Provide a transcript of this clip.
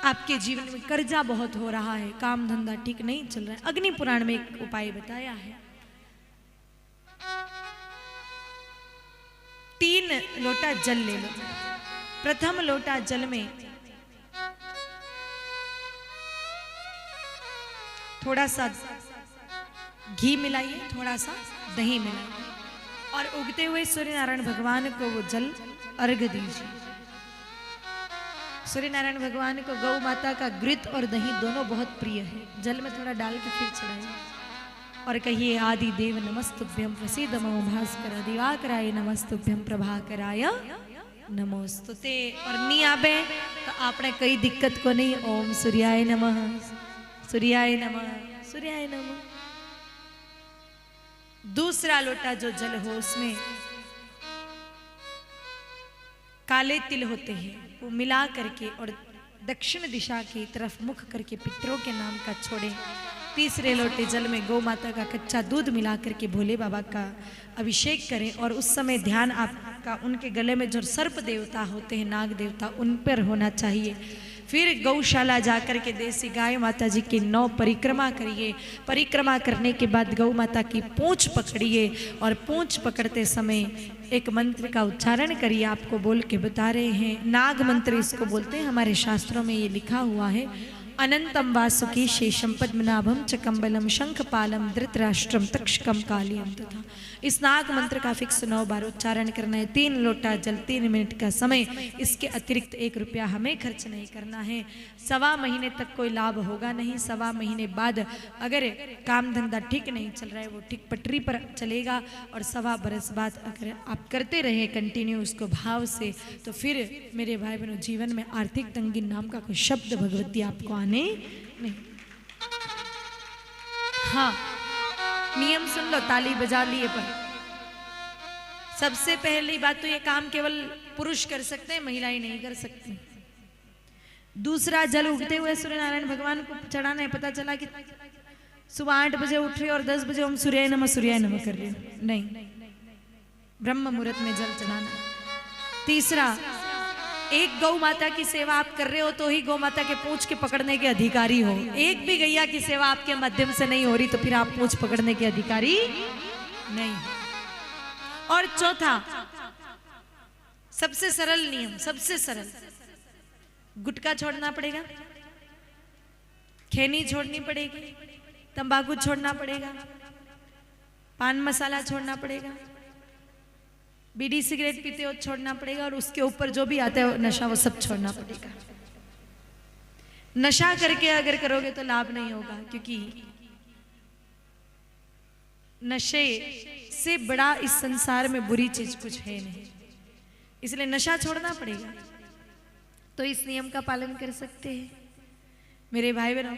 आपके जीवन में कर्जा बहुत हो रहा है, काम धंधा ठीक नहीं चल रहा है, अग्नि पुराण में एक उपाय बताया है। 3 लोटा जल ले लो। प्रथम लोटा जल में थोड़ा सा घी मिलाइए, थोड़ा सा दही मिलाइए और उगते हुए सूर्य नारायण भगवान को वो जल अर्घ दीजिए। सूर्य नारायण भगवान को गौ माता का घृत और दही दोनों बहुत प्रिय है। जल में थोड़ा डाल के फिर चढ़ाइए और कहिए आदि देव नमस्तुभ्यं प्रसीद मम भास्कर दिवाकराय नमस्तुभ्यं प्रभाकराय नमोस्तुते। और नहीं आवे तो आपने कई दिक्कत को नहीं, ओम सूर्याय नमः सूर्याय नमः सूर्याय नमः। दूसरा लोटा जो जल हो उसमें काले तिल होते हैं, वो मिला करके और दक्षिण दिशा की तरफ मुख करके पितरों के नाम का छोड़ें। तीसरे लोटे जल में गौ माता का कच्चा दूध मिला करके भोले बाबा का अभिषेक करें और उस समय ध्यान आपका उनके गले में जो सर्प देवता होते हैं, नाग देवता, उन पर होना चाहिए। फिर गौशाला जाकर के देसी गाय माता जी की 9 परिक्रमा करिए। परिक्रमा करने के बाद गौ माता की पूंछ पकड़िए और पूंछ पकड़ते समय एक मंत्र का उच्चारण करिए। आपको बोल के बता रहे हैं, नाग मंत्र इसको बोलते हैं, हमारे शास्त्रों में ये लिखा हुआ है। अनंतम वासुकी शेषम पद्मनाभम च कम्बलम शंखपालम धृतराष्ट्रम तक्षकम कालियम तथा। इस नाग मंत्र का फिक्स 9 बार उच्चारण करना है। 3 लोटा जल 3 मिनट का समय, इसके अतिरिक्त 1 रुपया हमें खर्च नहीं करना है। 1.25 महीने तक कोई लाभ होगा नहीं। 1.25 महीने बाद अगर काम धंधा ठीक नहीं चल रहा है, वो ठीक पटरी पर चलेगा और 1.25 बरस बाद अगर आप करते रहे कंटिन्यू उसको भाव से, तो फिर मेरे भाई बहनों जीवन में आर्थिक तंगी नाम का कोई शब्द भगवती आपको आने नहीं। हाँ, नियम सुन लो, ताली बजा लिए। पर सबसे पहली बात तो ये काम केवल पुरुष कर सकते हैं, महिलाएं नहीं कर सकती। दूसरा, जल उगते हुए सूर्य नारायण भगवान को चढ़ाना है। पता चला कि सुबह 8 बजे उठ रहे और 10 बजे हम सूर्याय नमः कर रहे हैं, नहीं, ब्रह्म मुहूर्त में जल चढ़ाना। तीसरा, एक गौ माता की सेवा आप कर रहे हो तो ही गौ माता के पूंछ के पकड़ने के अधिकारी हो। एक भी गैया की सेवा आपके माध्यम से नहीं हो रही तो फिर आप पूंछ पकड़ने के अधिकारी नहीं। और चौथा, सबसे सरल नियम, सबसे सरल, गुटखा छोड़ना पड़ेगा, खैनी छोड़नी पड़ेगी, तंबाकू छोड़ना पड़ेगा, पान मसाला छोड़ना पड़ेगा, बीड़ी सिगरेट पीते हो छोड़ना पड़ेगा और उसके ऊपर जो भी आता है नशा वो सब छोड़ना पड़ेगा। नशा करके अगर करोगे तो लाभ नहीं होगा, क्योंकि नशे से बड़ा इस संसार में बुरी चीज कुछ है नहीं, इसलिए नशा छोड़ना पड़ेगा। तो इस नियम का पालन कर सकते हैं मेरे भाई बहनों।